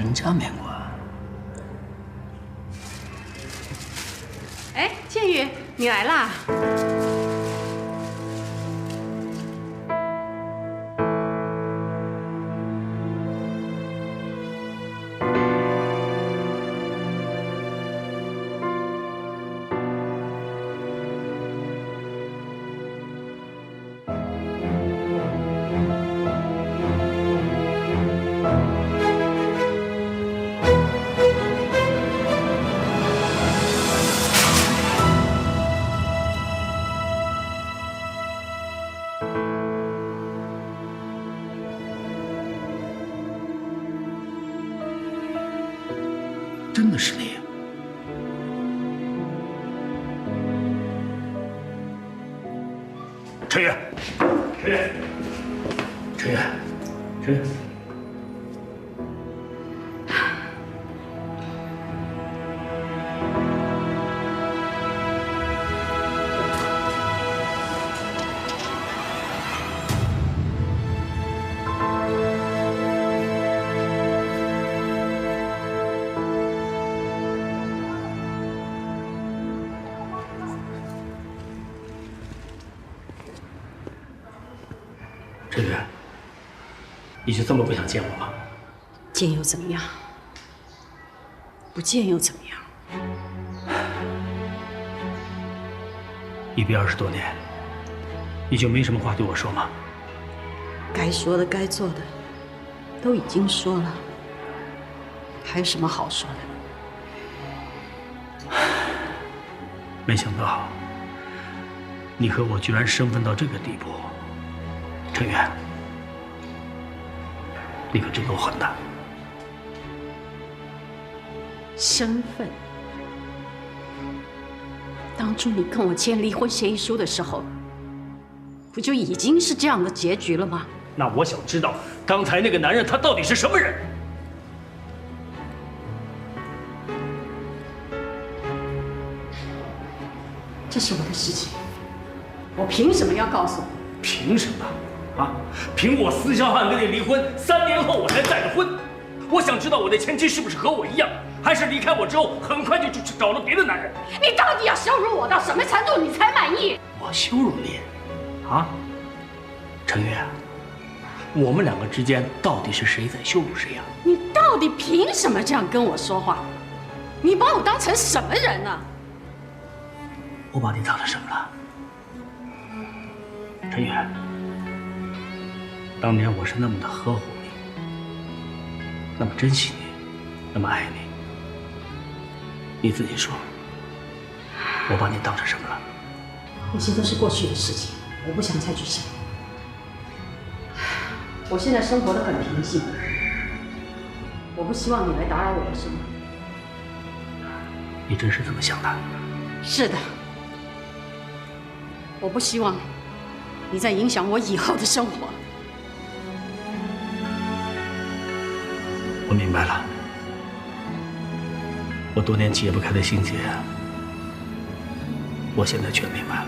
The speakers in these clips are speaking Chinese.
人家面馆。哎，建宇，你来啦！真的是你？陈宇，陈宇，陈宇，陈宇。陈宇，你就这么不想见我吗？见又怎么样？不见又怎么样？ 一别20多年，你就没什么话对我说吗？该说的、该做的，都已经说了，还有什么好说的？没想到，你和我居然生分到这个地步。陈宇，你可真够狠的！身份。 当初你跟我签离婚协议书的时候，不就已经是这样的结局了吗？那我想知道，刚才那个男人他到底是什么人？这是我的事情，我凭什么要告诉你？凭什么？啊？凭我私下汉跟你离婚，3年后我才再的婚？我想知道我的前妻是不是和我一样？ 还是离开我之后，很快就找了别的男人。你到底要羞辱我到什么程度，你才满意？我羞辱你，啊，陈宇，我们2个之间到底是谁在羞辱谁呀？你到底凭什么这样跟我说话？你把我当成什么人呢？我把你当成什么了？陈宇，当年我是那么的呵护你，那么珍惜你，那么爱你。 你自己说，我把你当成什么了？那些都是过去的事情，我不想再去想。我现在生活得很平静，我不希望你来打扰我的生活。你真是这么想的？是的，我不希望你再影响我以后的生活。我明白了。 我多年解不开的心结，我现在全明白了。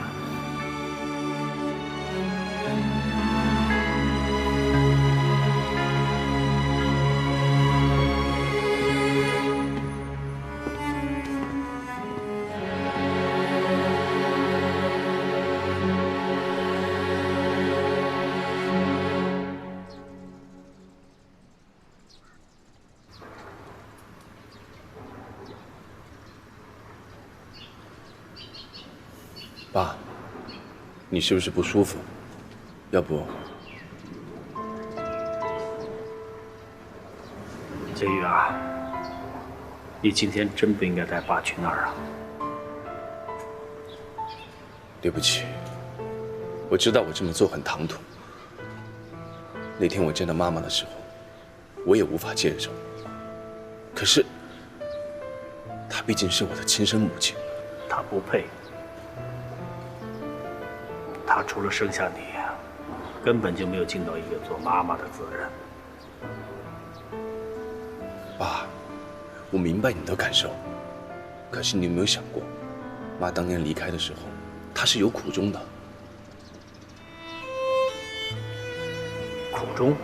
爸，你是不是不舒服？要不……建宇啊，你今天真不应该带爸去那儿啊！对不起，我知道我这么做很唐突。那天我见到妈妈的时候，我也无法接受。可是，她毕竟是我的亲生母亲，她不配。 她除了生下你，根本就没有尽到一个做妈妈的责任。爸，我明白你的感受，可是你有没有想过，妈当年离开的时候，她是有苦衷的。苦衷？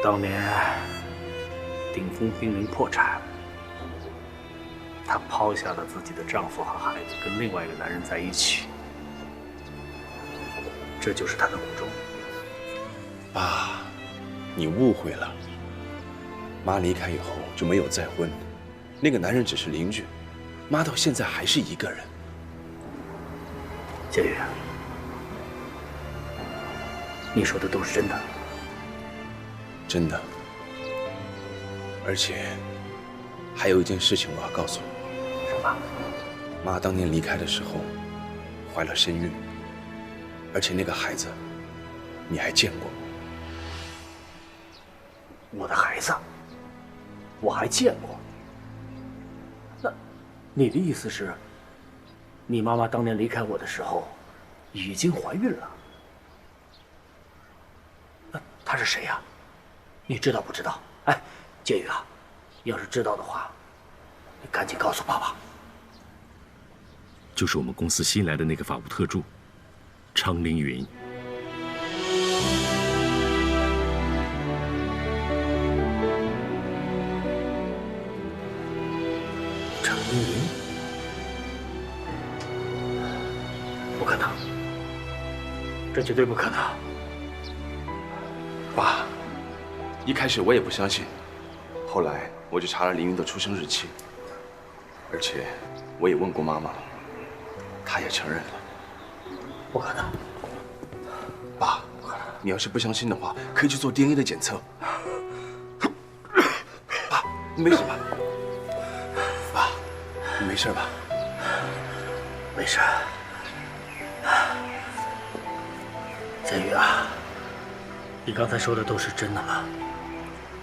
当年鼎丰冰凌破产，她抛下了自己的丈夫和孩子，跟另外一个男人在一起，这就是她的苦衷。爸，你误会了。妈离开以后就没有再婚，那个男人只是邻居，妈到现在还是一个人。建宇，你说的都是真的？真的。而且还有一件事情我要告诉你。什么？妈当年离开的时候怀了身孕，而且那个孩子你还见过。我的孩子，我还见过。那你的意思是，你妈妈当年离开我的时候已经怀孕了？那她是谁呀？你知道不知道？哎，建宇啊，要是知道的话，你赶紧告诉爸爸。就是我们公司新来的那个法务特助，昌凌云。昌凌云？不可能，这绝对不可能。爸，一开始我也不相信，后来我就查了凌云的出生日期，而且我也问过妈妈了，她也承认了。不可能。爸，你要是不相信的话，可以去做 DNA 的检测。爸，你没事吧？爸，你没事吧？没事。建宇啊，你刚才说的都是真的吗？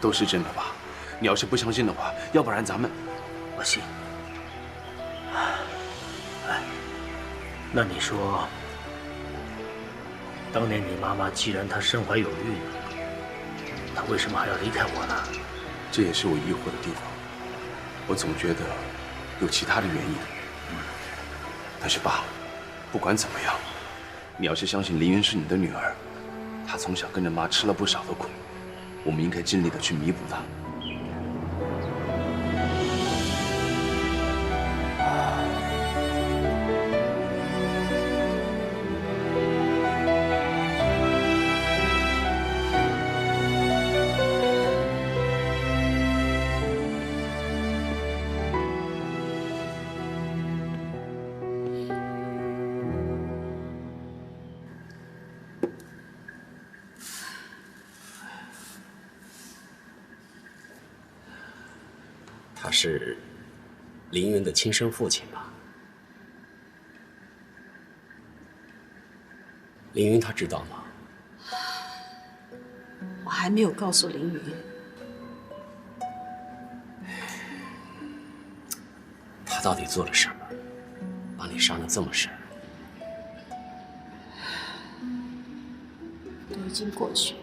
都是真的吧？你要是不相信的话，要不然咱们……我信。哎，那你说，当年你妈妈既然她身怀有孕，她为什么还要离开我呢？这也是我疑惑的地方。我总觉得有其他的原因。但是爸，不管怎么样，你要是相信凌云是你的女儿，她从小跟着妈吃了不少的苦，我们应该尽力的去弥补她。他是凌云的亲生父亲吧？凌云他知道吗？我还没有告诉凌云。他到底做了什么，把你伤得这么深？都已经过去了。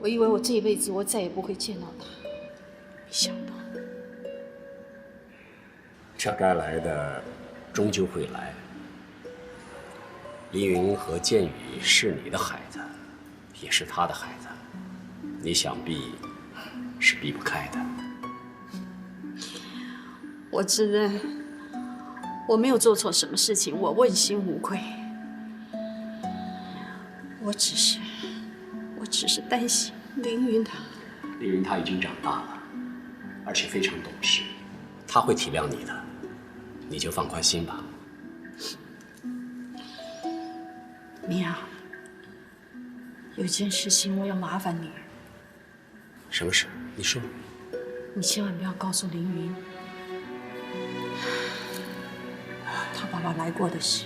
我以为我这一辈子我再也不会见到他，没想到。这该来的终究会来。凌云和建宇是你的孩子，也是他的孩子，你想避是避不开的。我自认我没有做错什么事情，我问心无愧。我只是担心凌云他。凌云他已经长大了，而且非常懂事，他会体谅你的，你就放宽心吧。米娅，有件事情我要麻烦你，什么事？你说。你千万不要告诉凌云他爸爸来过的事。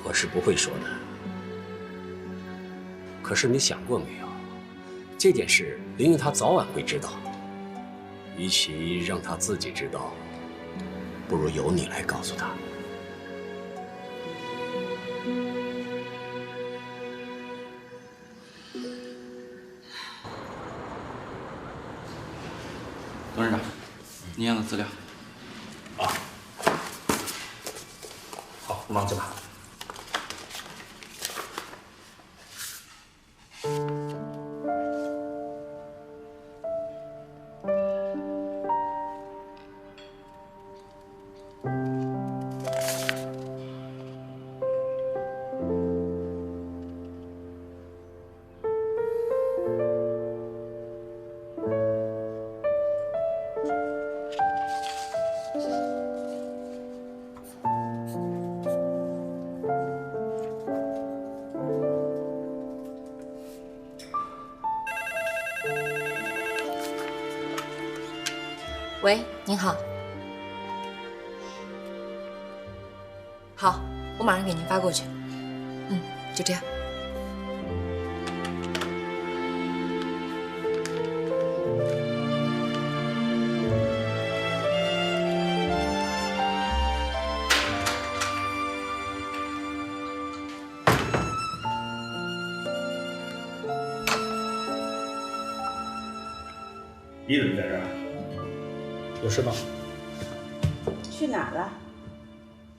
我是不会说的。可是你想过没有，这件事凌云他早晚会知道。与其让他自己知道，不如由你来告诉他。董事长，您要的资料。好，我忙去吧。喂，您好。好，我马上给您发过去。就这样。你怎么在这儿？有事吗？去哪儿了？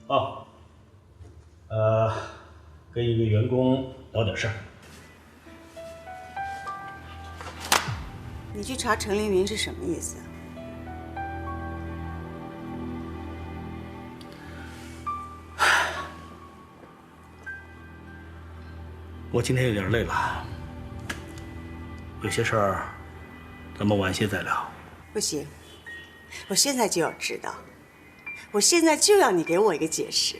哦，跟一个员工聊点事儿。你去查陈凌云是什么意思啊？我今天有点累了，有些事儿咱们晚些再聊。不行，我现在就要知道，我现在就要你给我一个解释。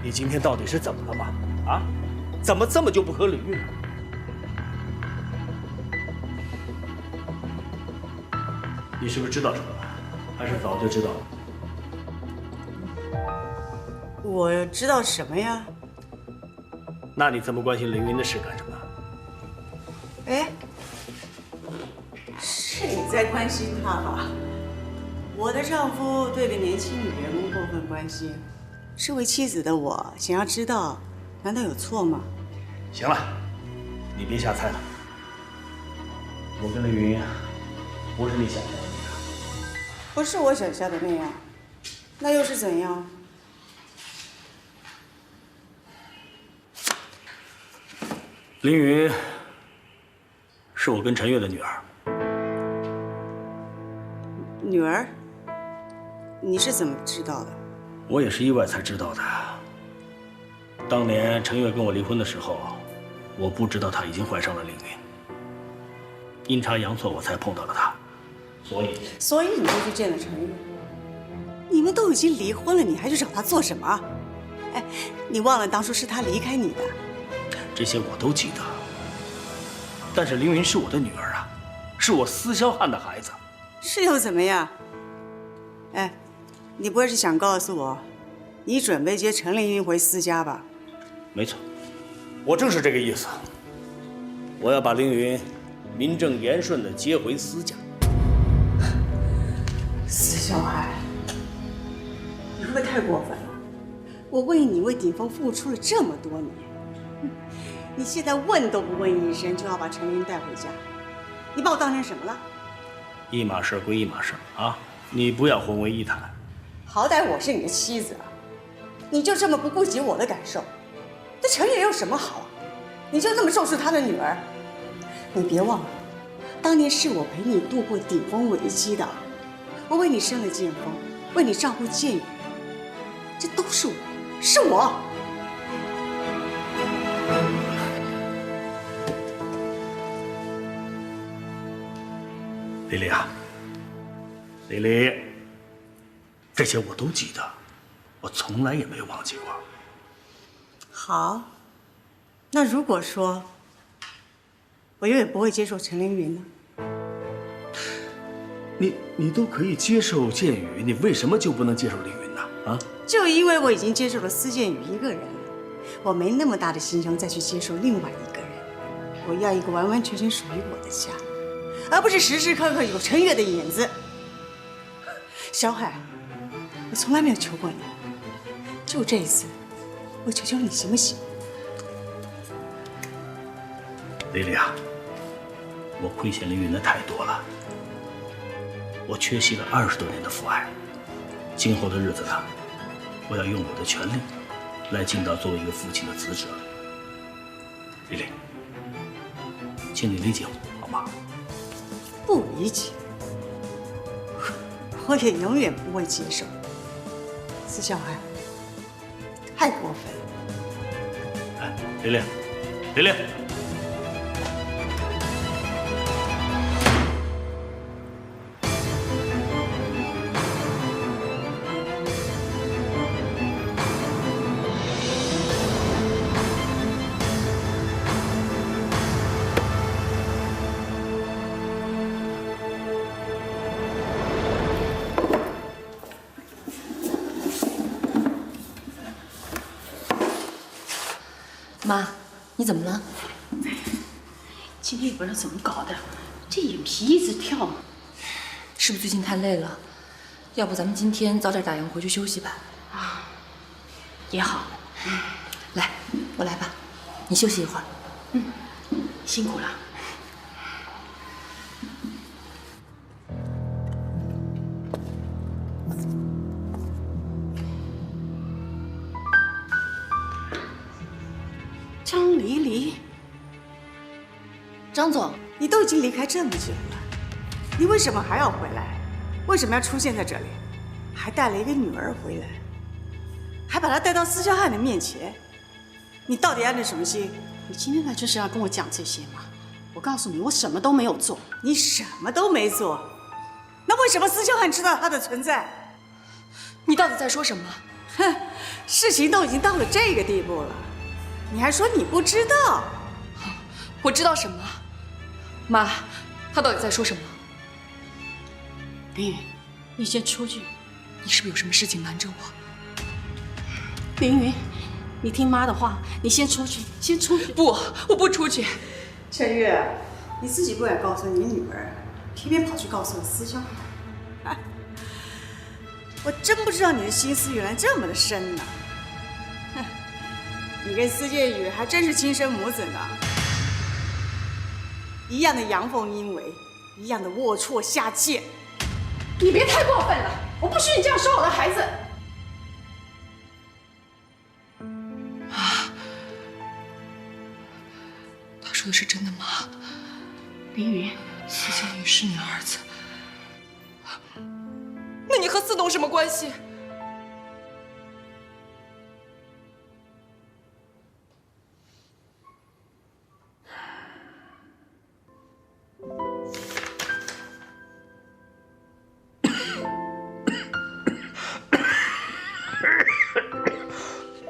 你今天到底是怎么了嘛？啊，怎么这么就不可理喻呢？你是不是知道什么了？还是早就知道了？我知道什么呀？那你这么关心凌云的事干什么？哎，是你在关心他吧？我的丈夫对个年轻女员工过分关心，身为妻子的我想要知道，难道有错吗？行了，你别瞎猜了。我跟凌云不是你想象的那样。不是我想象的那样，那又是怎样？凌云是我跟陈月的女儿。女儿？你是怎么知道的？我也是意外才知道的。当年陈月跟我离婚的时候，我不知道她已经怀上了凌云。阴差阳错，我才碰到了她，所以你就去见了陈月。你们都已经离婚了，你还去找她做什么？哎，你忘了当初是她离开你的。这些我都记得。但是凌云是我的女儿啊，是我司萧汉的孩子。是又怎么样？哎，你不会是想告诉我，你准备接陈凌云回司家吧？没错，我正是这个意思。我要把凌云名正言顺地接回司家。司萧海，你会不会太过分了？我为你为鼎峰付出了这么多年，你现在问都不问一声就要把陈凌云带回家，你把我当成什么了？一码事归一码事啊，你不要混为一谈。好歹我是你的妻子啊，你就这么不顾及我的感受，对陈月有什么好？你就这么重视他的女儿？你别忘了，当年是我陪你度过顶峰危机的，我为你生了剑锋，为你照顾剑雨，这都是我，是我。丽丽啊，丽丽，这些我都记得，我从来也没有忘记过。好，那如果说我永远不会接受陈凌云呢？你都可以接受剑雨，你为什么就不能接受凌云呢？啊？就因为我已经接受了司剑雨一个人了，我没那么大的心胸再去接受另外一个人。我要一个完完全全属于我的家，而不是时时刻刻有陈月的影子。小海，我从来没有求过你，就这一次，我求求你行不行？丽丽啊，我亏欠凌云的太多了，我缺席了20多年的父爱，今后的日子呢，我要用我的全力来尽到作为一个父亲的职责。丽丽，请你理解我，好吗？不理解，我也永远不会接受。司小海，太过分了。哎，丽丽，丽丽。妈，你怎么了？今天也不知道怎么搞的，这眼皮一直跳。是不是最近太累了？要不咱们今天早点打烊回去休息吧？啊，也好。来，我来吧，你休息一会儿。辛苦了。张离离，张总，你都已经离开这么久了，你为什么还要回来？为什么要出现在这里？还带了一个女儿回来，还把她带到司教汉的面前，你到底安着什么心？你今天来就是要跟我讲这些吗？我告诉你，我什么都没有做。你什么都没做，那为什么司教汉知道她的存在？你到底在说什么？哼，事情都已经到了这个地步了，你还说你不知道？我知道什么？妈，他到底在说什么？林云，你先出去。你是不是有什么事情瞒着我？林云，你听妈的话，你先出去，先出去。不，我不出去。陈月，你自己不敢告诉你女儿，偏偏跑去告诉了司教汉。我真不知道你的心思原来这么的深呢。哼，你跟司建宇还真是亲生母子呢，一样的阳奉阴违，一样的龌龊下贱。你别太过分了，我不许你这样说我的孩子。他说的是真的吗？林云，司建宇是你儿子，那你和司董什么关系？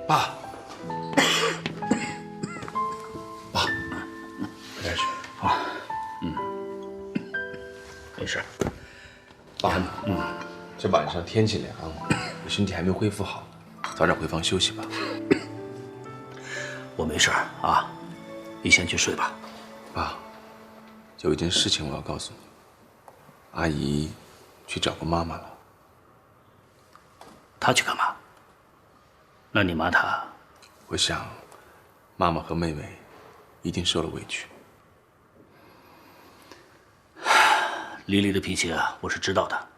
爸，爸，快点去。好，没事。爸，这晚上天气凉，你身体还没恢复好，早点回房休息吧。我没事啊，你先去睡吧。爸，有一件事情我要告诉你，阿姨去找过妈妈了。她去干嘛？那你骂她？我想，妈妈和妹妹一定受了委屈。黎黎的脾气啊，我是知道的，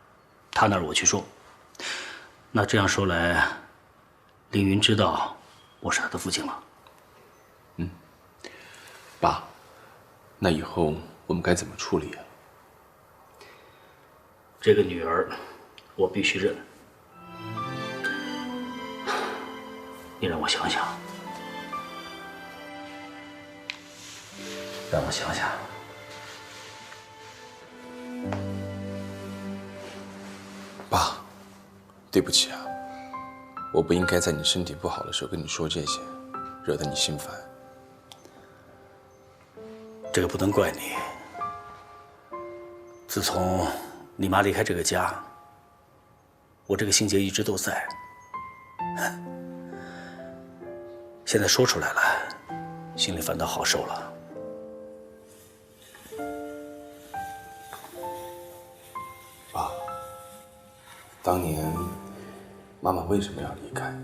她那儿我去说。那这样说来，凌云知道我是他的父亲了。爸，那以后我们该怎么处理啊？这个女儿，我必须认。你让我想想，让我想想。爸，对不起啊，我不应该在你身体不好的时候跟你说这些，惹得你心烦。这个不能怪你。自从你妈离开这个家，我这个心结一直都在。现在说出来了，心里反倒好受了。爸，当年妈妈为什么要离开？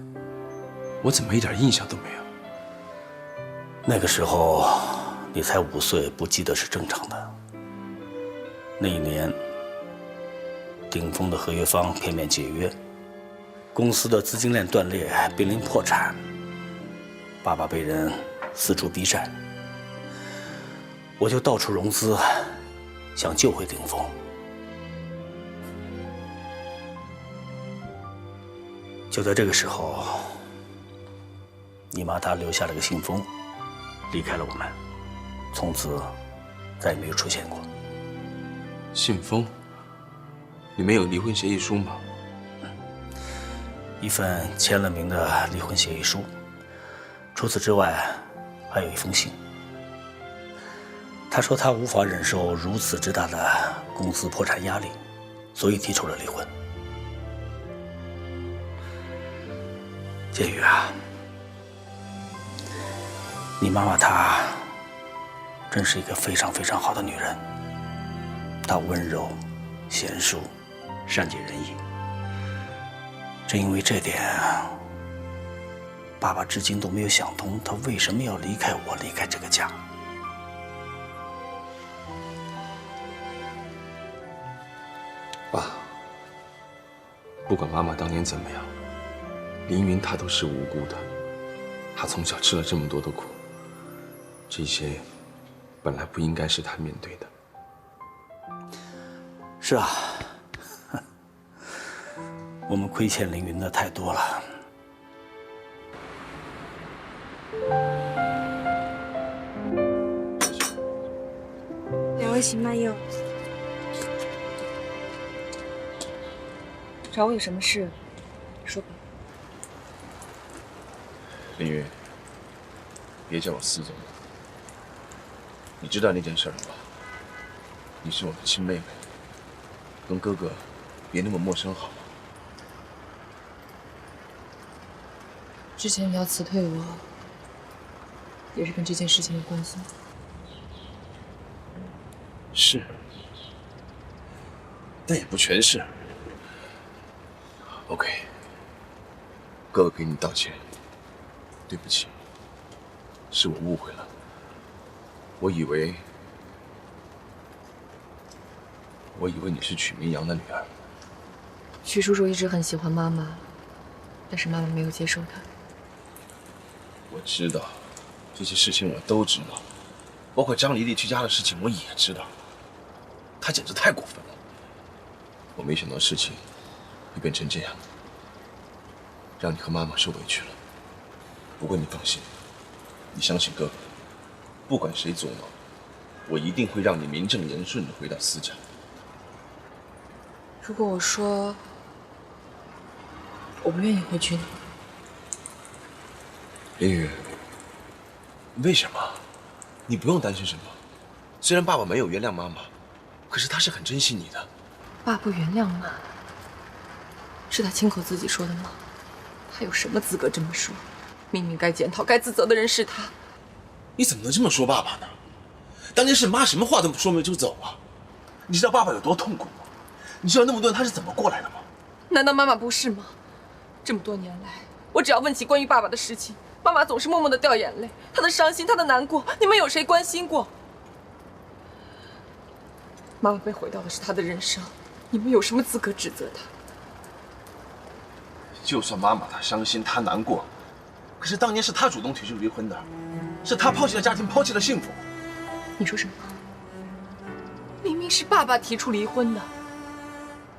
我怎么一点印象都没有？那个时候你才5岁，不记得是正常的。那一年，顶峰的合约方片面解约，公司的资金链断裂，濒临破产。爸爸被人四处逼债，我就到处融资，想救回顶峰。就在这个时候，你妈她留下了个信封，离开了我们，从此再也没有出现过。信封？里面有离婚协议书吗？一份签了名的离婚协议书。除此之外，还有一封信。他说他无法忍受如此之大的公司破产压力，所以提出了离婚。建宇啊，你妈妈她真是一个非常非常好的女人，她温柔、贤淑、善解人意。正因为这点，爸爸至今都没有想通，她为什么要离开我，离开这个家。爸，不管妈妈当年怎么样，凌云她都是无辜的。她从小吃了这么多的苦，这些本来不应该是她面对的。是啊，我们亏欠凌云的太多了。两位请慢用。找我有什么事？说吧。凌云，别叫我司总了。你知道那件事了吧？你是我的亲妹妹，跟哥哥别那么陌生好吗？之前你要辞退我，也是跟这件事情有关系吗？是，但也不全是。OK， 哥哥给你道歉，对不起，是我误会了。我以为你是曲明阳的女儿。许叔叔一直很喜欢妈妈，但是妈妈没有接受他。我知道，这些事情我都知道，包括张丽丽去家的事情我也知道。她简直太过分了，我没想到事情会变成这样，让你和妈妈受委屈了。不过你放心，你相信哥哥，不管谁作闹，我一定会让你名正言顺的回到司家。如果我说我不愿意回去呢？林雨，为什么？你不用担心什么。虽然爸爸没有原谅妈妈，可是他是很珍惜你的。爸不原谅妈，是他亲口自己说的吗？他有什么资格这么说？明明该检讨、该自责的人是他。你怎么能这么说爸爸呢？当年是妈什么话都说没就走了。你知道爸爸有多痛苦吗？你知道那么多年他是怎么过来的吗？难道妈妈不是吗？这么多年来，我只要问起关于爸爸的事情，妈妈总是默默地掉眼泪。她的伤心，她的难过，你们有谁关心过？妈妈被毁掉的是她的人生，你们有什么资格指责她？就算妈妈她伤心，她难过，可是当年是她主动提出离婚的，是她抛弃了家庭，抛弃了幸福。你说什么？明明是爸爸提出离婚的，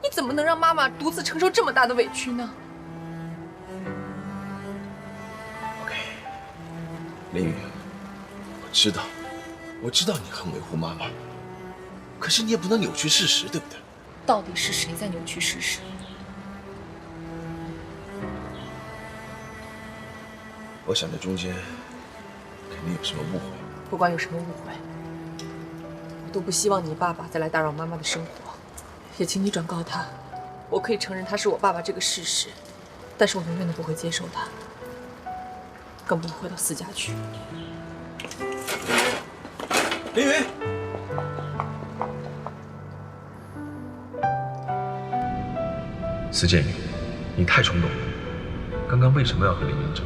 你怎么能让妈妈独自承受这么大的委屈呢？ OK， 林雨，我知道你很维护妈妈，可是你也不能扭曲事实，对不对？到底是谁在扭曲事实？我想这中间肯定有什么误会。不管有什么误会，我都不希望你爸爸再来打扰妈妈的生活。也请你转告他，我可以承认他是我爸爸这个事实，但是我永远都不会接受他，更不会回到司家去。林云，司建宇，你太冲动了。刚刚为什么要和凌云争？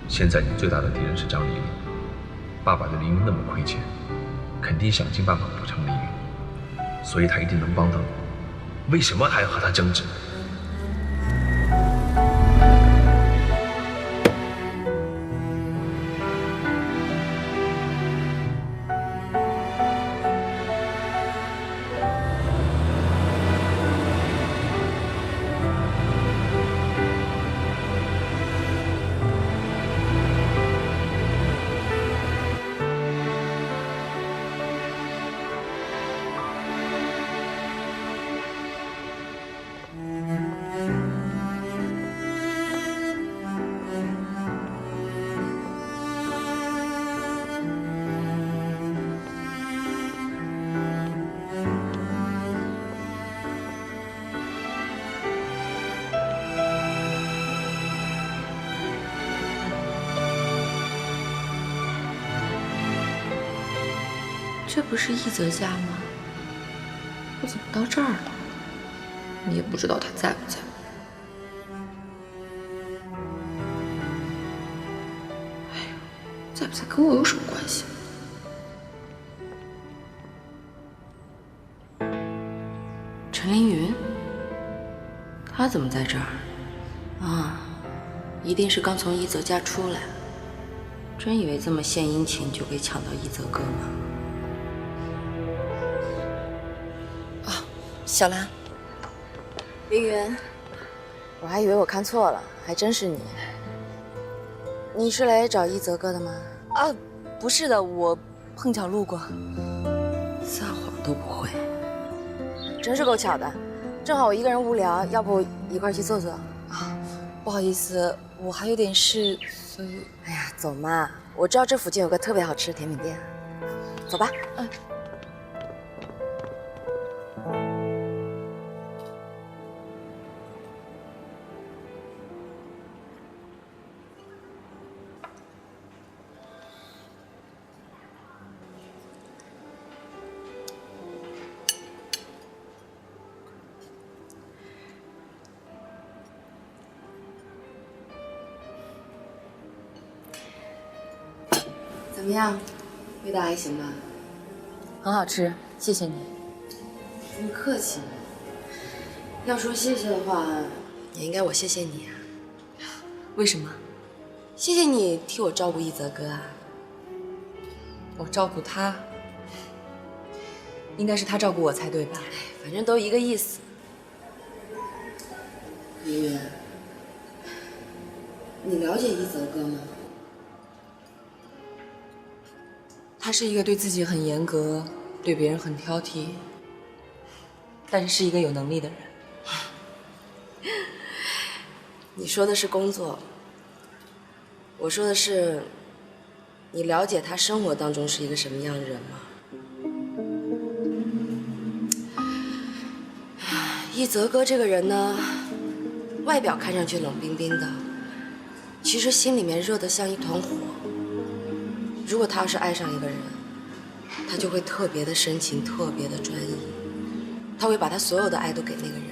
现在你最大的敌人是张丽丽，爸爸对凌云那么亏欠，肯定想尽办法补偿凌云，所以他一定能帮到你。为什么还要和他争执？这不是一泽家吗？我怎么到这儿了？你也不知道他在不在。哎呦，在不在跟我有什么关系？陈凌云，他怎么在这儿？啊，一定是刚从一泽家出来。真以为这么献殷勤就可以抢到一泽哥吗？啊，小兰，凌云，我还以为我看错了，还真是你。你是来找一泽哥的吗？啊，不是的，我碰巧路过。撒谎都不会，真是够巧的。正好我一个人无聊，要不一块去坐坐？啊，不好意思，我还有点事，所以……哎呀，走嘛，我知道这附近有个特别好吃的甜品店，走吧。嗯。怎么样，味道还行吧？很好吃，谢谢你。不用客气。要说谢谢的话，也应该我谢谢你啊。为什么？谢谢你替我照顾一泽哥啊。我照顾他，应该是他照顾我才对吧？反正都一个意思。凌云，你了解一泽哥吗？他是一个对自己很严格，对别人很挑剔，但是是一个有能力的人。你说的是工作，我说的是，你了解他生活当中是一个什么样的人吗？一泽哥这个人呢，外表看上去冷冰冰的，其实心里面热得像一团火。如果他要是爱上一个人，他就会特别的深情，特别的专一，他会把他所有的爱都给那个人，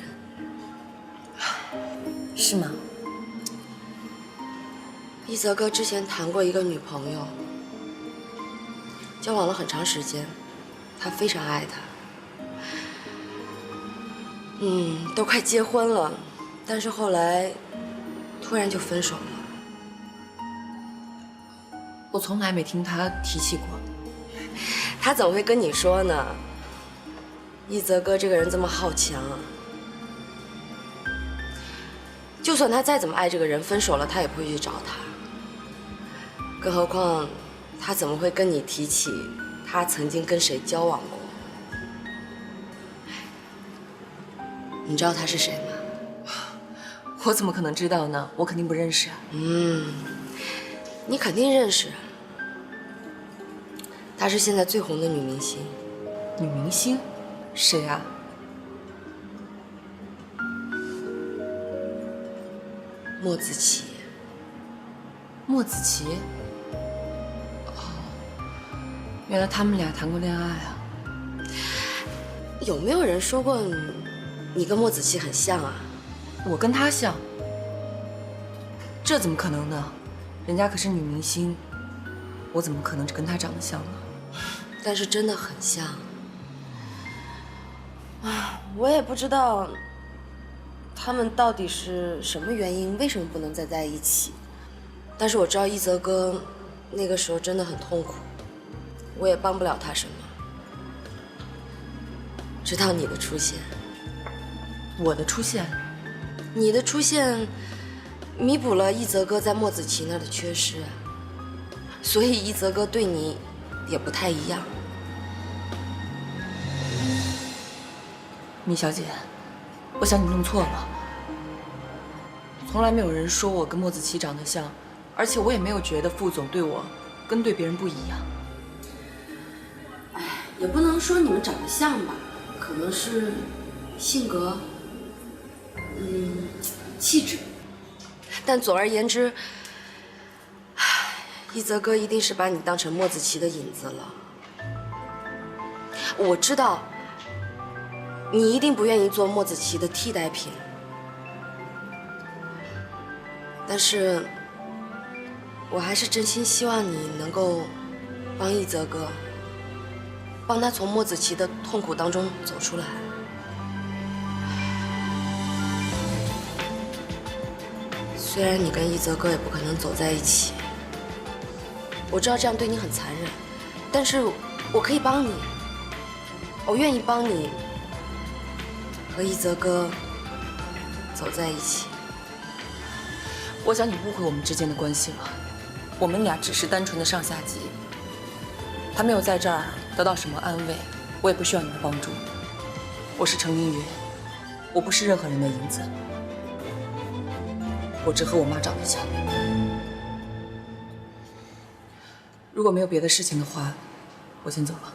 是吗？一泽哥之前谈过一个女朋友，交往了很长时间，他非常爱她，都快结婚了，但是后来突然就分手了。我从来没听他提起过。他怎么会跟你说呢？一泽哥这个人这么好强，就算他再怎么爱这个人，分手了他也不会去找他。更何况，他怎么会跟你提起他曾经跟谁交往过？你知道他是谁吗？我怎么可能知道呢？我肯定不认识啊。你肯定认识。她是现在最红的女明星。女明星？谁啊？莫子琪。莫子琪？哦，原来他们俩谈过恋爱啊。有没有人说过你跟莫子琪很像啊？我跟她像？这怎么可能呢？人家可是女明星，我怎么可能跟她长得像呢？但是真的很像。我也不知道他们到底是什么原因，为什么不能再在一起。但是我知道一泽哥那个时候真的很痛苦，我也帮不了他什么。直到你的出现。我的出现？你的出现弥补了一泽哥在莫子琪那儿的缺失啊，所以一泽哥对你也不太一样。米小姐，我想你弄错了。从来没有人说我跟莫子琪长得像，而且我也没有觉得副总对我跟对别人不一样。也不能说你们长得像吧，可能是性格，气质。但总而言之，一泽哥一定是把你当成莫子琪的影子了。我知道，你一定不愿意做莫子琪的替代品，但是，我还是真心希望你能够帮一泽哥，帮他从莫子琪的痛苦当中走出来。虽然你跟一泽哥也不可能走在一起，我知道这样对你很残忍，但是我可以帮你，我愿意帮你和一泽哥走在一起。我想你误会我们之间的关系了，我们俩只是单纯的上下级。他没有在这儿得到什么安慰，我也不需要你的帮助。我是程凌云，我不是任何人的影子，我只和我妈长得像。如果没有别的事情的话，我先走了。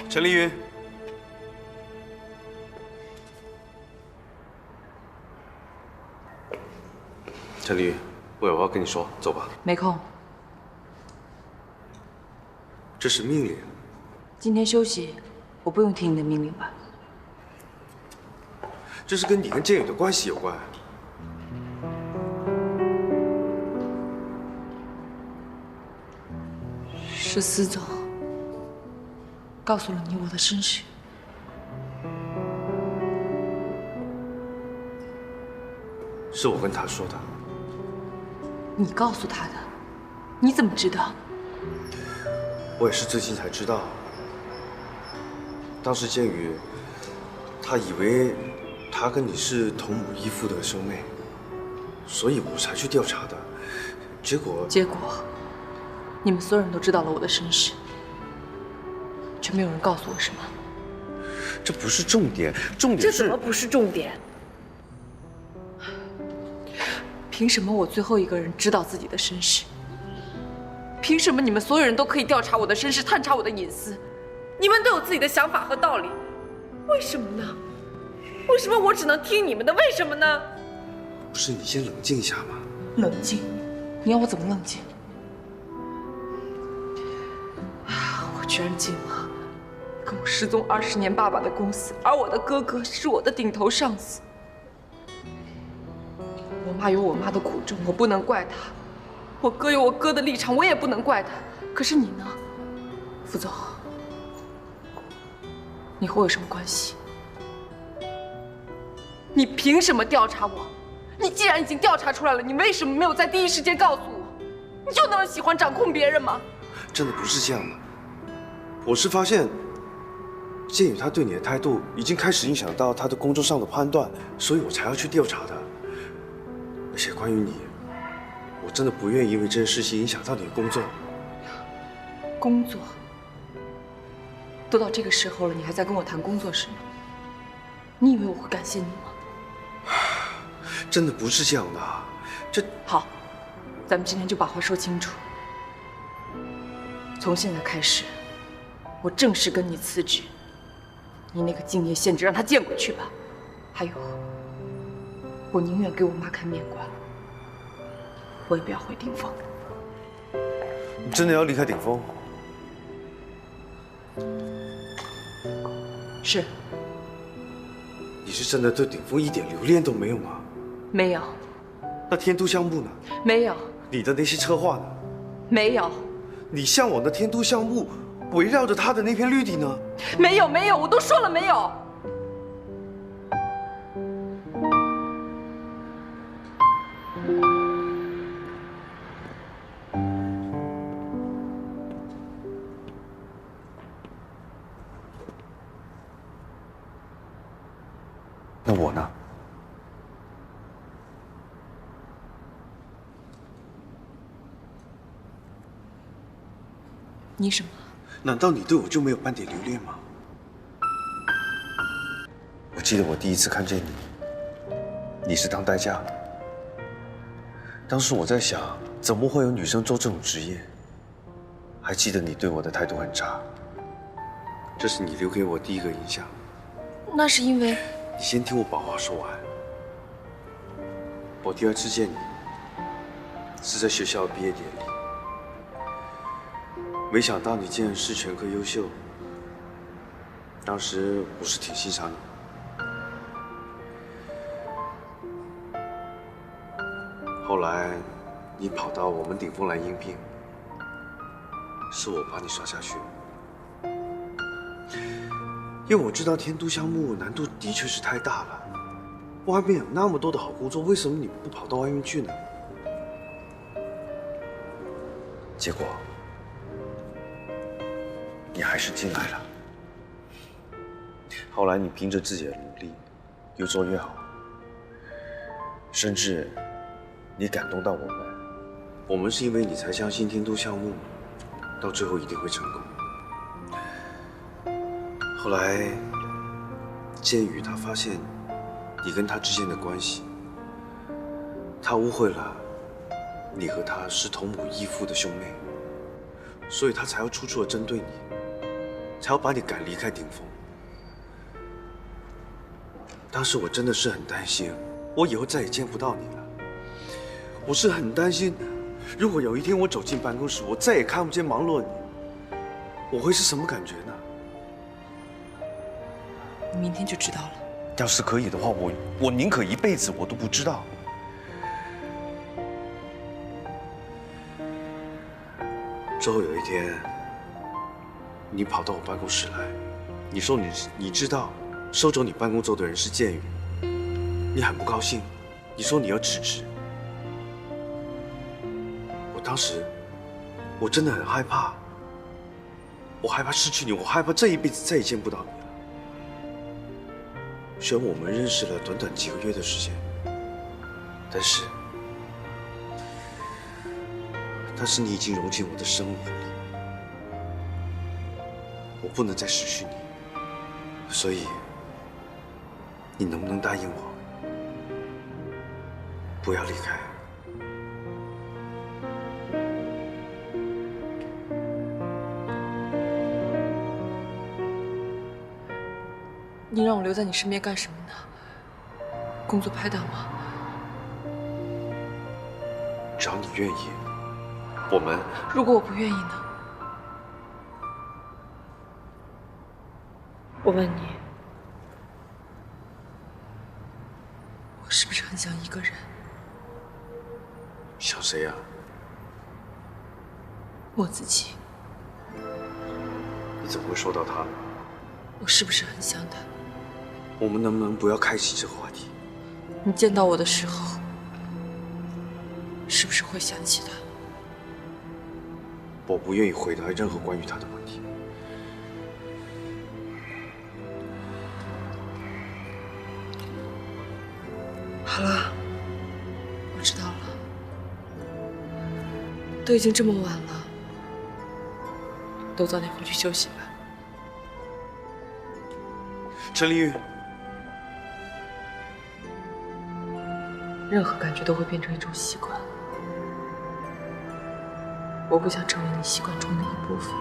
陈凌云，陈凌云，我有话跟你说，走吧。没空。这是命令。今天休息，我不用听你的命令吧？这是跟你跟建宇的关系有关。是司总告诉了你我的身世。是我跟他说的。你告诉他的？你怎么知道？我也是最近才知道。当时建宇，他以为他跟你是同母异父的兄妹，所以我才去调查的。结果，你们所有人都知道了我的身世，却没有人告诉我什么。这不是重点，重点是……这怎么不是重点？凭什么我最后一个人知道自己的身世？凭什么你们所有人都可以调查我的身世，探查我的隐私？你们都有自己的想法和道理，为什么呢？为什么我只能听你们的？为什么呢？不是你先冷静一下吗？冷静？你要我怎么冷静？我居然进了跟我失踪20年爸爸的公司，而我的哥哥是我的顶头上司。我妈有我妈的苦衷，我不能怪她；我哥有我哥的立场，我也不能怪他。可是你呢，副总？你和我有什么关系？你凭什么调查我？你既然已经调查出来了，你为什么没有在第一时间告诉我？你就那么喜欢掌控别人吗？真的不是这样的。我是发现建宇他对你的态度已经开始影响到他的工作上的判断，所以我才要去调查的。而且关于你，我真的不愿意因为这件事情影响到你的工作。工作？都到这个时候了，你还在跟我谈工作是吗？你以为我会感谢你吗？真的不是这样的。这好，咱们今天就把话说清楚。从现在开始，我正式跟你辞职。你那个敬业县职让他见鬼去吧！还有，我宁愿给我妈开面馆，我也不要回顶峰。你真的要离开顶峰？是。你是真的对顶峰一点留恋都没有吗？没有。那天都项目呢？没有。你的那些策划呢？没有。你向往的天都项目，围绕着他的那片绿地呢？没有，没有，我都说了没有。那我呢？你什么？难道你对我就没有半点留恋吗？我记得我第一次看见你，你是当代驾。当时我在想，怎么会有女生做这种职业？还记得你对我的态度很差，这是你留给我第一个印象。那是因为……你先听我把话说完。我第二次见你，是在学校毕业典礼。没想到你竟然是全科优秀，当时我是挺欣赏你。后来你跑到我们顶峰来应聘，是我把你刷下去，因为我知道天都项目难度的确是太大了，外面有那么多的好工作，为什么你不跑到外面去呢？结果你还是进来了。后来你凭着自己的努力，越做越好，甚至你感动到我们。我们是因为你才相信天都项目到最后一定会成功。后来建宇他发现你跟他之间的关系，他误会了你和他是同母异父的兄妹，所以他才要处处的针对你，才要把你赶离开顶峰。当时我真的是很担心，我以后再也见不到你了。我是很担心，如果有一天我走进办公室，我再也看不见芒洛你，我会是什么感觉呢？你明天就知道了。要是可以的话，我宁可一辈子我都不知道。之后有一天，你跑到我办公室来，你说你知道收走你办公桌的人是建宇，你很不高兴，你说你要辞职。我当时我真的很害怕，我害怕失去你，我害怕这一辈子再也见不到你了。虽然我们认识了短短几个月的时间，但是你已经融进我的生活里，我不能再失去你，所以你能不能答应我，不要离开？你让我留在你身边干什么呢？工作拍档吗？只要你愿意，我们……如果我不愿意呢？我问你，我是不是很想一个人？想谁呀？我自己。你怎么会说到他呢？我是不是很想他？我们能不能不要开启这个话题？你见到我的时候，是不是会想起他？我不愿意回答任何关于他的问题。好了，我知道了。都已经这么晚了，都早点回去休息吧。陈丽玉，任何感觉都会变成一种习惯，我不想成为你习惯中的一部分。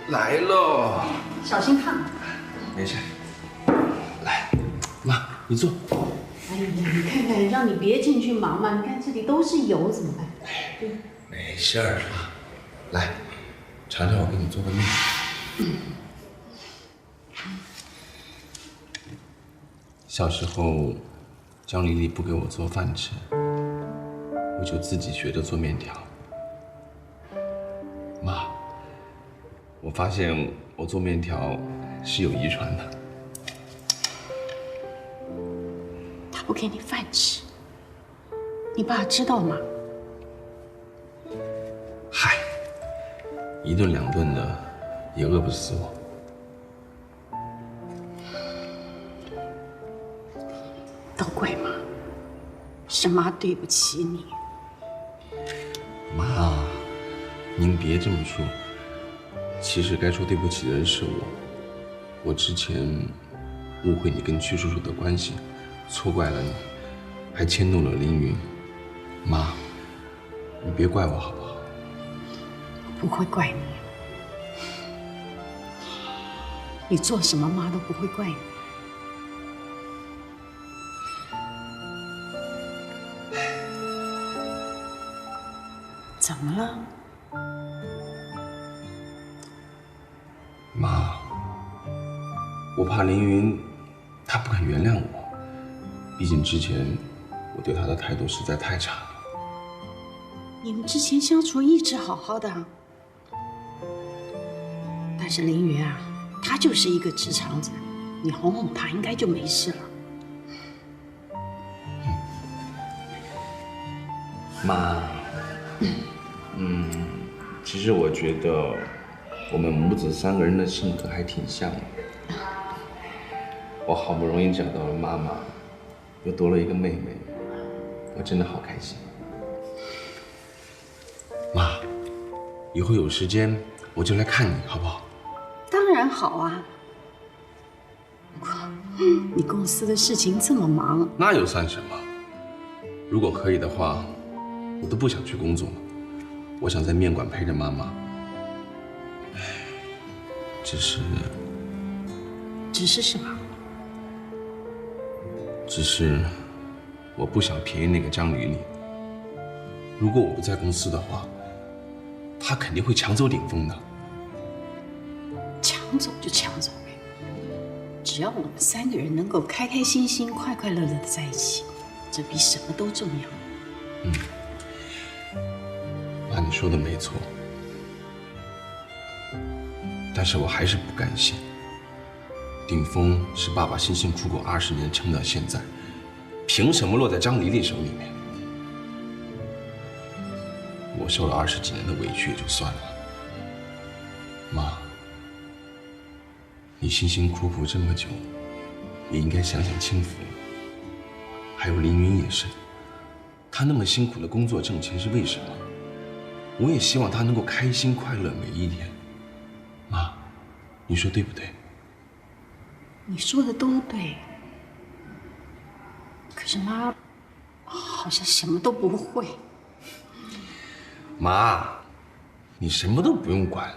来喽，小心烫。没事。来，妈，你坐。哎呀，你看看，让你别进去忙嘛。你看这里都是油，怎么办？没事儿了。来，尝尝我给你做的面。小时候，江丽丽不给我做饭吃，我就自己学着做面条。妈，我发现我做面条是有遗传的。他不给你饭吃，你爸知道吗？嗨，一顿两顿的，也饿不死我。都怪妈，是妈对不起你。妈，您别这么说。其实该说对不起的人是我。我之前误会你跟曲叔叔的关系，错怪了你，还牵动了凌云。妈，你别怪我好不好？我不会怪你，你做什么妈都不会怪你。怎么了？妈，我怕凌云他不肯原谅我，毕竟之前我对他的态度实在太差了。你们之前相处一直好好的，但是凌云啊，他就是一个直肠子，你哄哄他应该就没事了。妈，其实我觉得我们母子三个人的性格还挺像的。我好不容易找到了妈妈，又多了一个妹妹，我真的好开心。妈，以后有时间我就来看你，好不好？当然好啊。不过，你公司的事情这么忙，那又算什么？如果可以的话，我都不想去工作了。我想在面馆陪着妈妈。只是什么？只是我不想便宜那个张丽丽。如果我不在公司的话，她肯定会抢走鼎峰的。抢走就抢走呗，只要我们三个人能够开开心心、快快乐乐的在一起，这比什么都重要。妈，你说的没错，但是我还是不甘心。鼎峰是爸爸辛辛苦苦20年撑到现在，凭什么落在张丽丽手里面？我受了20几年的委屈也就算了，妈，你辛辛苦苦这么久，也应该想想清福。还有凌云也是，他那么辛苦的工作挣钱是为什么？我也希望他能够开心快乐每一天。妈，你说对不对？你说的都对，可是妈好像什么都不会。妈，你什么都不用管，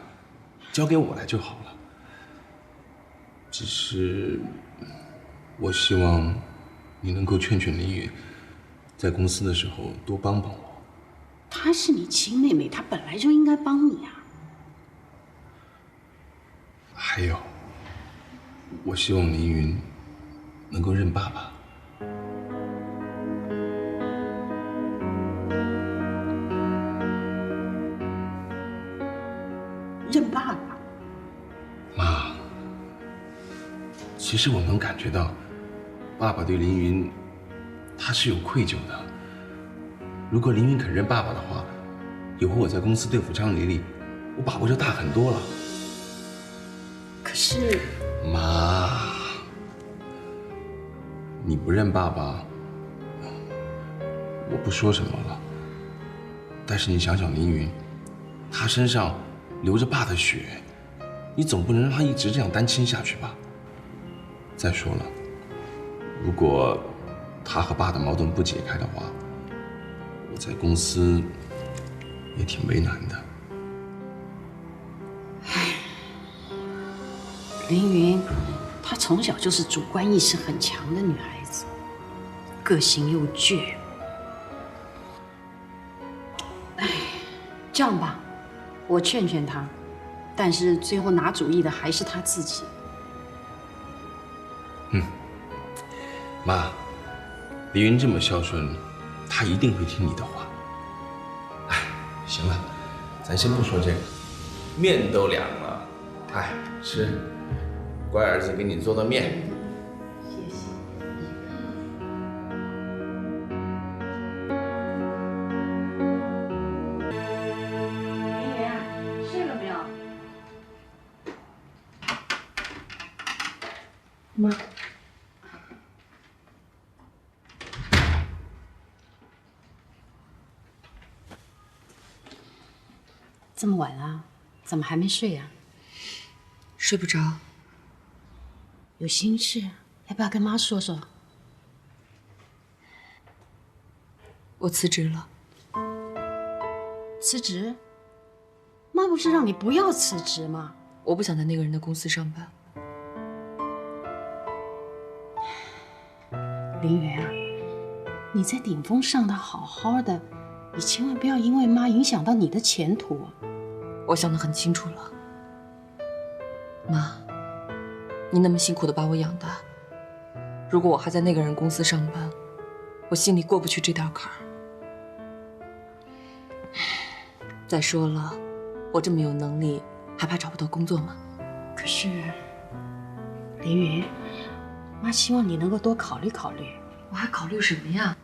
交给我来就好了。只是我希望你能够劝劝凌云，在公司的时候多帮帮我。她是你亲妹妹，她本来就应该帮你啊。还有，我希望凌云能够认爸爸。认爸爸？妈，其实我能感觉到，爸爸对凌云，他是有愧疚的。如果凌云肯认爸爸的话，以后我在公司对付张丽丽，我把握就大很多了。可是，妈，你不认爸爸，我不说什么了。但是你想想凌云，他身上流着爸的血，你总不能让他一直这样单亲下去吧？再说了，如果他和爸的矛盾不解开的话，我在公司也挺为难的。凌云，她从小就是主观意识很强的女孩子，个性又倔。这样吧，我劝劝她，但是最后拿主意的还是她自己。妈，李云这么孝顺，他一定会听你的话。哎，行了，咱先不说这个，面都凉了，哎，吃，乖儿子给你做的面。谢谢。圆圆，睡了没有？妈。这么晚了，怎么还没睡呀？睡不着。有心事，要不要跟妈说说？我辞职了。辞职？妈不是让你不要辞职吗？我不想在那个人的公司上班。林媛啊，你在顶峰上的好好的，你千万不要因为妈影响到你的前途。我想得很清楚了，妈，你那么辛苦的把我养大，如果我还在那个人公司上班，我心里过不去这道坎儿。再说了，我这么有能力，还怕找不到工作吗？可是，林云，妈希望你能够多考虑考虑。我还考虑什么呀？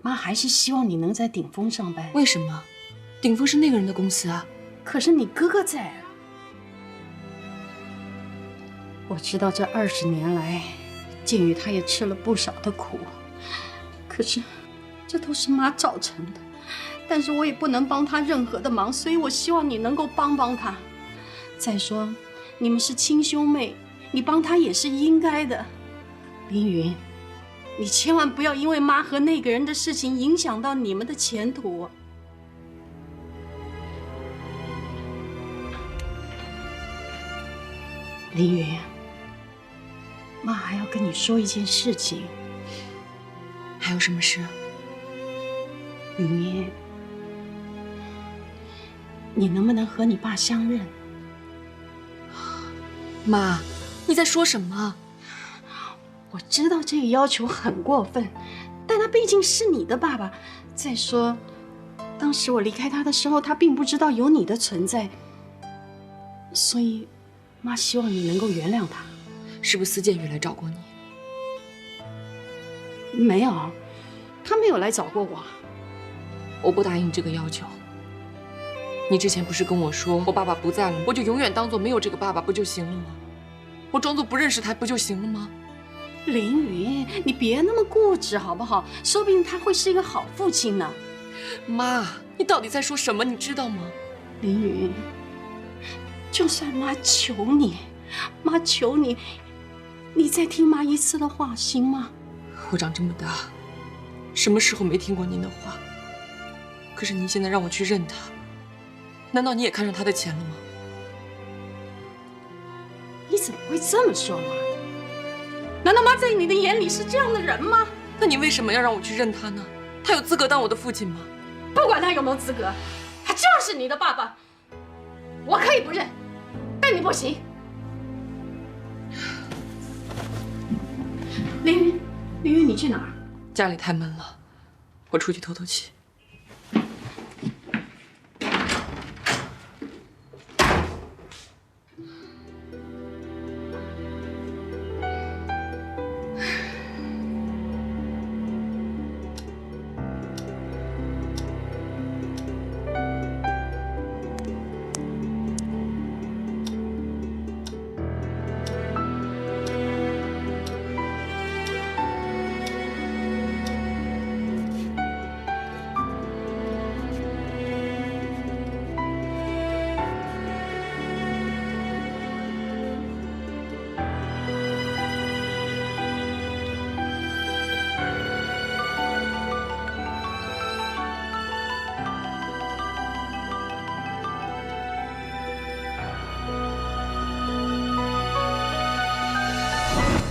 妈还是希望你能在顶峰上班。为什么？顶峰是那个人的公司啊。可是你哥哥在。我知道这20年来，建宇他也吃了不少的苦，可是这都是妈造成的。但是我也不能帮他任何的忙，所以我希望你能够帮帮他。再说，你们是亲兄妹，你帮他也是应该的。凌云，你千万不要因为妈和那个人的事情影响到你们的前途。凌云，妈还要跟你说一件事情。还有什么事？凌云，你能不能和你爸相认？妈，你在说什么？我知道这个要求很过分，但他毕竟是你的爸爸。再说，当时我离开他的时候，他并不知道有你的存在，所以妈希望你能够原谅他。是不是司建宇来找过你？没有，他没有来找过我。我不答应这个要求。你之前不是跟我说，我爸爸不在了，我就永远当做没有这个爸爸不就行了吗？我装作不认识他不就行了吗？凌云，你别那么固执好不好？说不定他会是一个好父亲呢。妈，你到底在说什么？你知道吗？凌云，就算妈求你，妈求你，你再听妈一次的话，行吗？我长这么大，什么时候没听过您的话？可是您现在让我去认他，难道你也看上他的钱了吗？你怎么会这么说妈？难道妈在你的眼里是这样的人吗？那你为什么要让我去认他呢？他有资格当我的父亲吗？不管他有没有资格，他就是你的爸爸。我可以不认，但你不行。凌云，凌云，你去哪儿？家里太闷了，我出去透透气。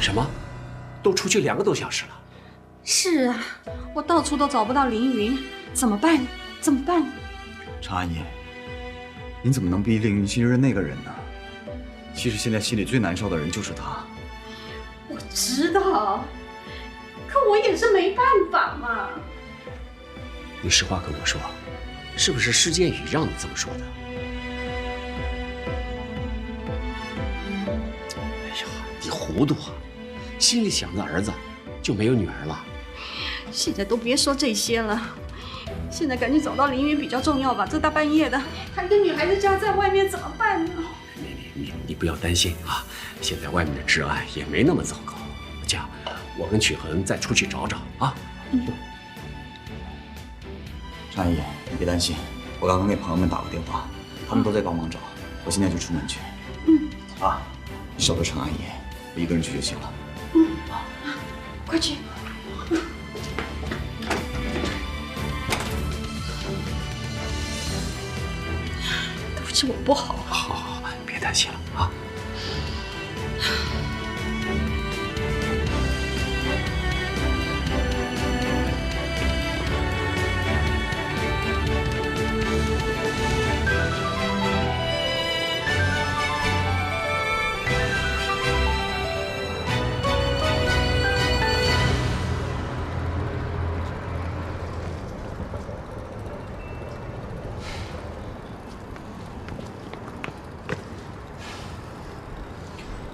什么？都出去2个多小时了。是啊，我到处都找不到凌云，怎么办？怎么办？常阿姨，您怎么能逼凌云信任那个人呢？其实现在心里最难受的人就是他。我知道，可我也是没办法嘛。你实话跟我说，是不是施建宇让你这么说的？哎呀，你糊涂啊！心里想着儿子，就没有女儿了。现在都别说这些了，现在赶紧找到林云比较重要吧。这大半夜的，他一个女孩子家在外面怎么办呢？你不要担心啊，现在外面的治安也没那么糟糕。这样，我跟曲恒再出去找找啊。常阿姨，你别担心，我刚刚给朋友们打过电话，他们都在帮忙找，我现在就出门去。啊，你守着常阿姨，我一个人去就行了。快去。都是我不好。好，别担心了啊。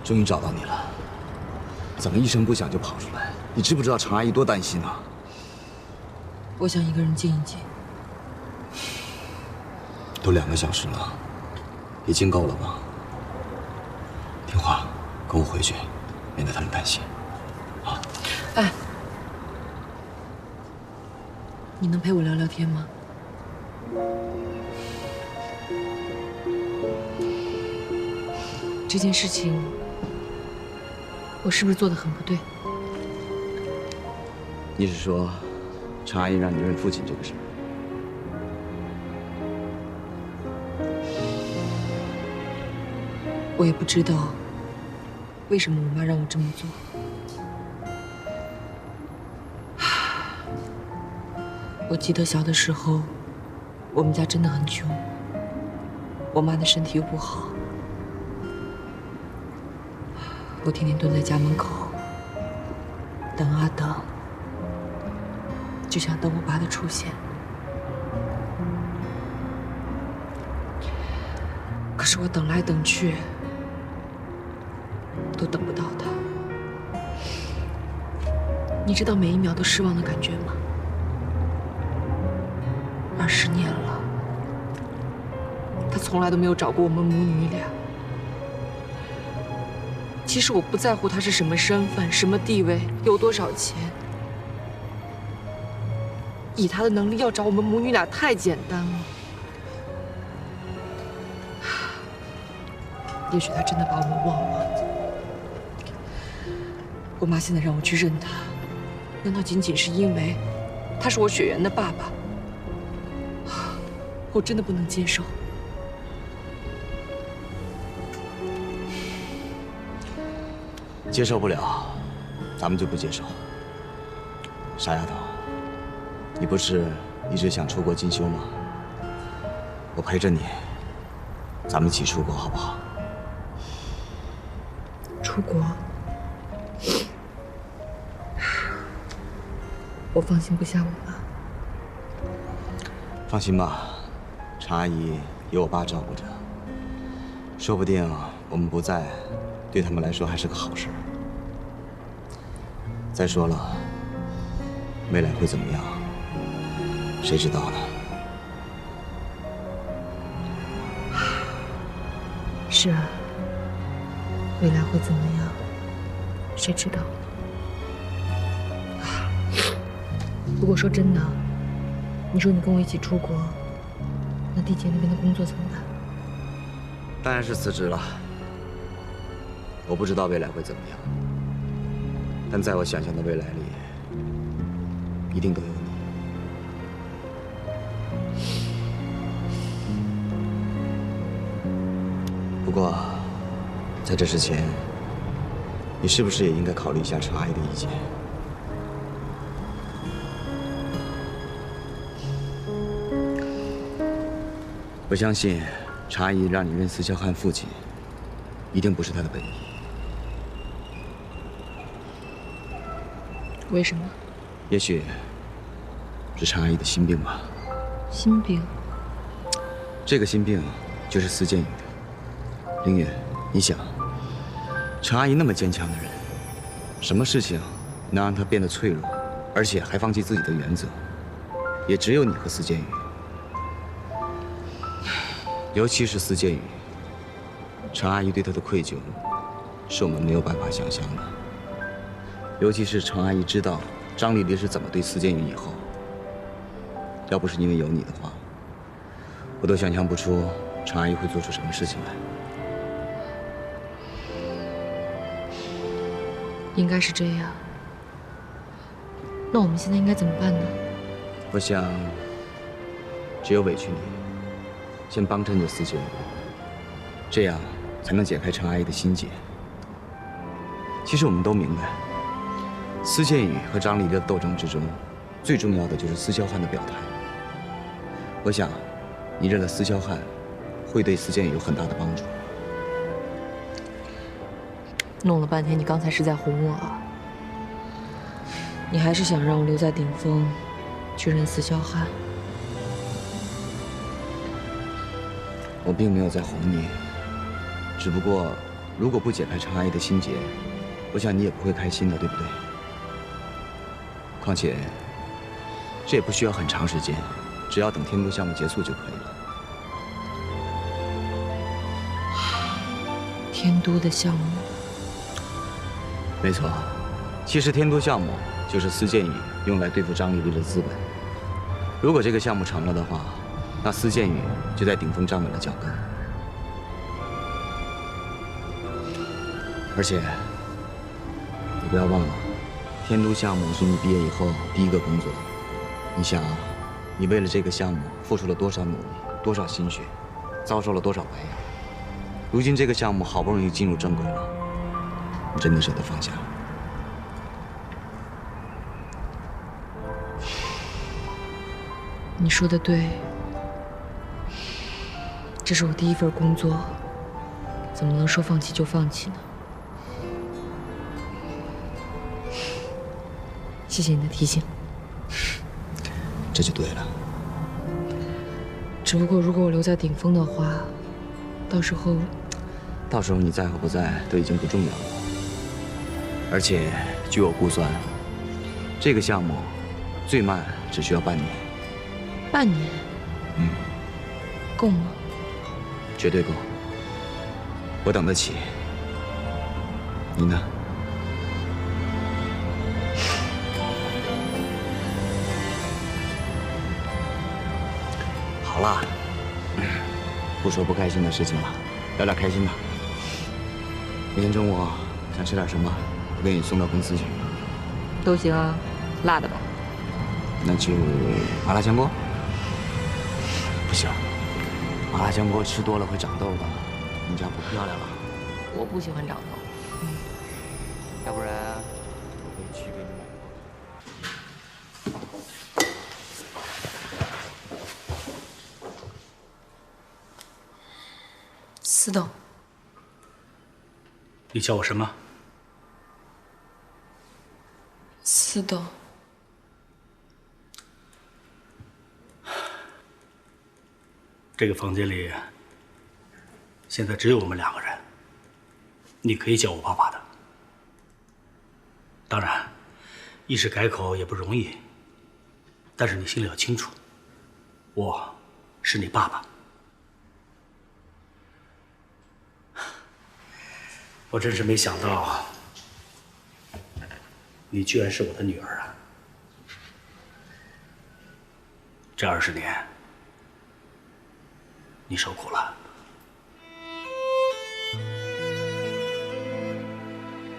终于找到你了，怎么一声不响就跑出来？你知不知道常阿姨多担心啊？我想一个人静一静。都2个小时了，已经够了吧？听话，跟我回去，免得他们担心。啊！哎，你能陪我聊聊天吗？这件事情，我是不是做得很不对？你是说，常阿姨让你认父亲这个事儿？我也不知道为什么我妈让我这么做。我记得小的时候，我们家真的很穷，我妈的身体又不好，我天天蹲在家门口，等啊等，就想等我爸的出现。可是我等来等去，都等不到他。你知道每一秒都失望的感觉吗？20年了，他从来都没有找过我们母女俩。其实我不在乎他是什么身份、什么地位、有多少钱，以他的能力要找我们母女俩太简单了。也许他真的把我们忘了。我妈现在让我去认他，难道仅仅是因为他是我雪原的爸爸？我真的不能接受。接受不了，咱们就不接受。傻丫头，你不是一直想出国进修吗？我陪着你，咱们一起出国好不好？出国？我放心不下我妈。放心吧，常阿姨有我爸照顾着，说不定我们不在，对他们来说还是个好事。再说了，未来会怎么样，谁知道呢？是啊，未来会怎么样，谁知道？不过说真的，你说你跟我一起出国，那地姐那边的工作怎么办？当然是辞职了。我不知道未来会怎么样，但在我想象的未来里，一定都有你。不过，在这之前，你是不是也应该考虑一下常阿姨的意见？我相信，常阿姨让你认司萧汉父亲，一定不是她的本意。为什么？也许是陈阿姨的心病吧。心病？这个心病就是司建宇。凌云，你想，陈阿姨那么坚强的人，什么事情能让她变得脆弱，而且还放弃自己的原则？也只有你和司建宇。尤其是司建宇，陈阿姨对他的愧疚，是我们没有办法想象的。尤其是陈阿姨知道张丽丽是怎么对司建宇以后，要不是因为有你的话，我都想象不出陈阿姨会做出什么事情来。应该是这样。那我们现在应该怎么办呢？我想，只有委屈你，先帮衬着司建宇，这样才能解开陈阿姨的心结。其实我们都明白，司建宇和张丽丽的斗争之中，最重要的就是司萧汉的表态。我想，你认了司萧汉，会对司建宇有很大的帮助。弄了半天，你刚才是在哄我啊？你还是想让我留在顶峰，去认司萧汉？我并没有在哄你，只不过，如果不解开陈阿姨的心结，我想你也不会开心的，对不对？况且，这也不需要很长时间，只要等天都项目结束就可以了。天都的项目？没错，其实天都项目就是司建宇用来对付张丽丽的资本。如果这个项目成了的话，那司建宇就在顶峰站稳了脚跟。而且，你不要忘了，天都项目是你毕业以后第一个工作。你想啊，你为了这个项目付出了多少努力，多少心血，遭受了多少白眼。如今这个项目好不容易进入正轨了，你真的舍得放下？你说的对，这是我第一份工作，怎么能说放弃就放弃呢？谢谢你的提醒。这就对了。只不过如果我留在顶峰的话，到时候你在和不在都已经不重要了。而且据我估算，这个项目最慢只需要半年。半年？够吗？绝对够。我等得起。你呢？好啦，不说不开心的事情了，聊点开心的。明天中午想吃点什么？我给你送到公司去。都行啊，辣的吧？那就麻辣香锅。不行，麻辣香锅吃多了会长痘的，你这样不漂亮了。我不喜欢长痘。要不然我可以去给你买。司董，你叫我什么？司董。这个房间里现在只有我们两个人，你可以叫我爸爸的。当然，一时改口也不容易，但是你心里要清楚，我是你爸爸。我真是没想到，你居然是我的女儿啊！这20年，你受苦了。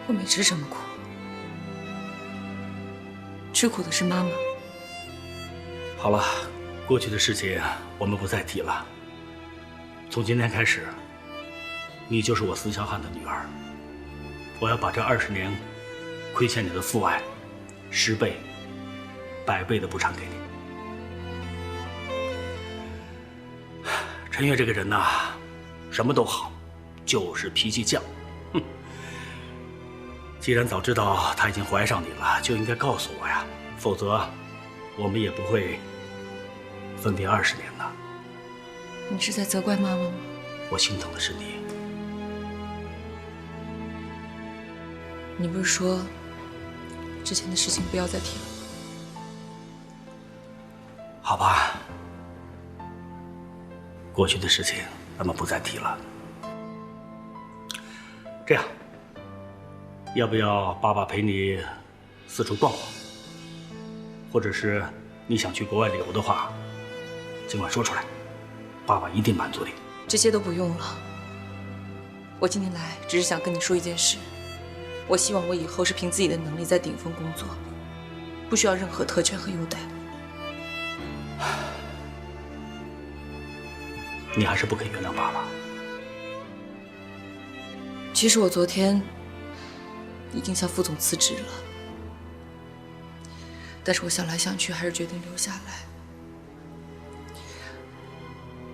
我没吃什么苦，吃苦的是妈妈。好了，过去的事情我们不再提了。从今天开始，你就是我司萧汉的女儿。我要把这20年亏欠你的父爱10倍、100倍的补偿给你。陈月这个人呐，什么都好，就是脾气犟。哼！既然早知道她已经怀上你了，就应该告诉我呀。否则我们也不会分别20年的。你是在责怪妈妈吗？我心疼的是你。你不是说之前的事情不要再提了吗？好吧，过去的事情咱们不再提了。这样，要不要爸爸陪你四处逛逛？或者是你想去国外旅游的话，尽管说出来，爸爸一定满足你。这些都不用了。我今天来只是想跟你说一件事，我希望我以后是凭自己的能力在顶峰工作，不需要任何特权和优待。你还是不肯原谅爸爸。其实我昨天已经向副总辞职了，但是我想来想去，还是决定留下来。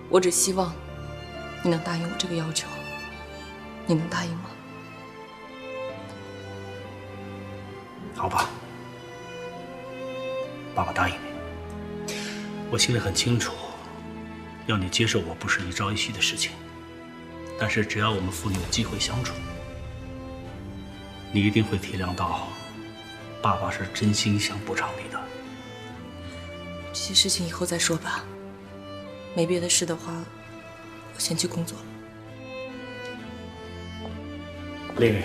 我只希望你能答应我这个要求，你能答应吗？好吧，爸爸答应你。我心里很清楚，要你接受我不是一朝一夕的事情，但是只要我们父女有机会相处，你一定会体谅到，爸爸是真心想补偿你的。这些事情以后再说吧，没别的事的话，我先去工作了。丽丽，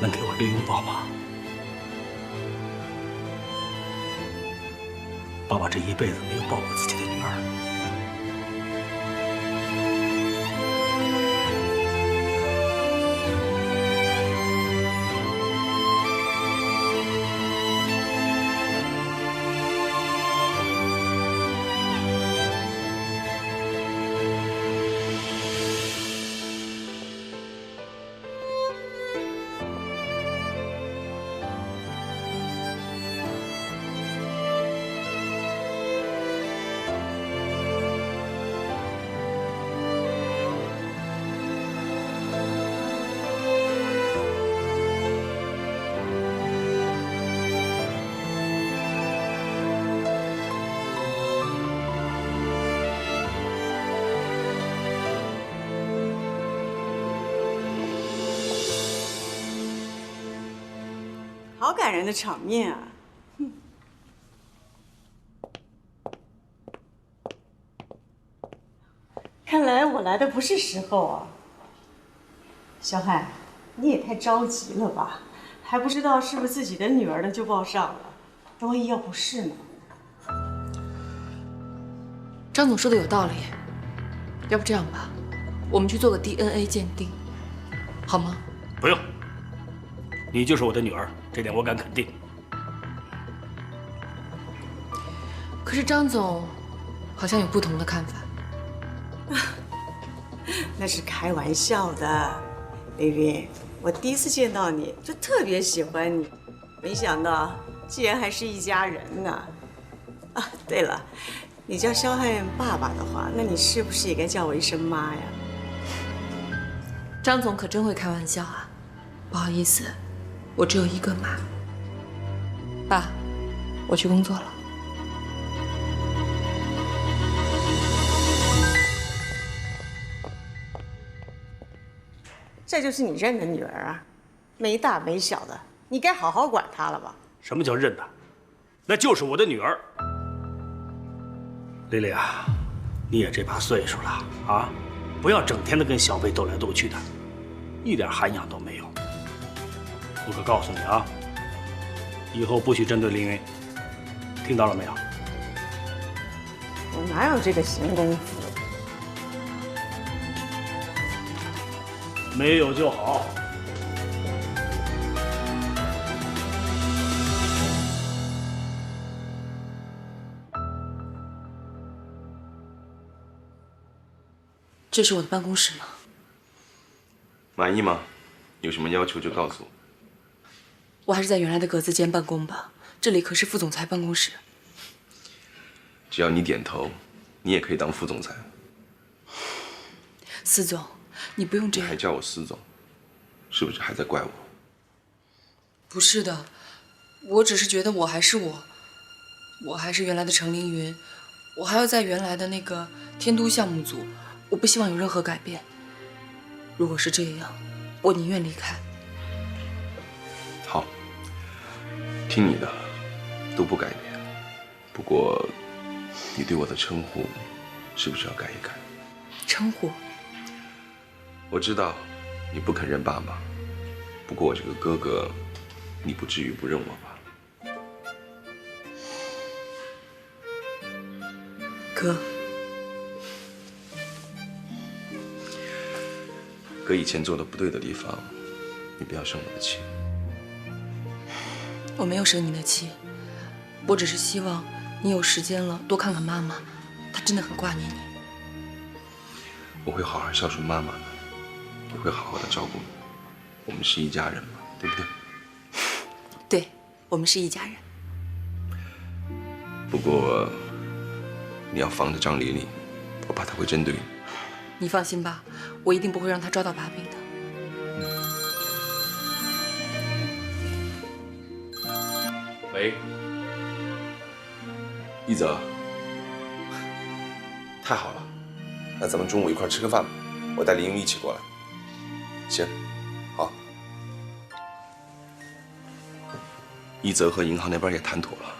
能给我一个拥抱吗？爸爸这一辈子没有抱过自己的女儿。好感人的场面啊！看来我来的不是时候啊。小海，你也太着急了吧？还不知道是不是自己的女儿呢就抱上了，万一要不是呢？张总说的有道理，要不这样吧，我们去做个 DNA 鉴定，好吗？不用，你就是我的女儿，这点我敢肯定。可是张总好像有不同的看法。那是开玩笑的，薇薇，我第一次见到你就特别喜欢你，没想到竟然还是一家人呢。啊，对了，你叫肖汉爸爸的话，那你是不是也该叫我一声妈呀？张总可真会开玩笑啊！不好意思，我只有一个妈。爸，我去工作了。这就是你认的女儿啊，没大没小的，你该好好管她了吧？什么叫认的？那就是我的女儿。丽丽啊，你也这把岁数了啊，不要整天的跟小贝斗来斗去的，一点涵养都没有。我可告诉你啊，以后不许针对凌云，听到了没有？我哪有这个闲工夫？没有就好。这是我的办公室吗？满意吗？有什么要求就告诉我。我还是在原来的格子间办公吧，这里可是副总裁办公室。只要你点头，你也可以当副总裁。司总，你不用这样。还叫我司总，是不是还在怪我？不是的，我只是觉得我还是我，我还是原来的程凌云，我还要在原来的那个天都项目组，我不希望有任何改变。如果是这样，我宁愿离开。好，听你的，都不改变。不过，你对我的称呼，是不是要改一改？称呼？我知道你不肯认爸爸，不过我这个哥哥，你不至于不认我吧？哥，哥以前做的不对的地方，你不要生我的气。我没有生你的气，我只是希望你有时间了多看看妈妈，她真的很挂念你。我会好好孝顺妈妈的，也会好好的照顾你。我们是一家人嘛，对不对？对，我们是一家人。不过你要防着张丽丽，我怕她会针对你。你放心吧，我一定不会让她抓到把柄的。喂，一泽，太好了，那咱们中午一块吃个饭吧，我带林英一起过来。行，好。一泽和银行那边也谈妥了，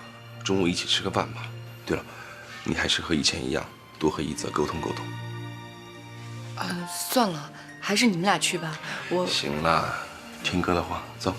中午一起吃个饭吧。对了，你还是和以前一样，多和一泽沟通沟通。算了，还是你们俩去吧，我。行了，听哥的话，走。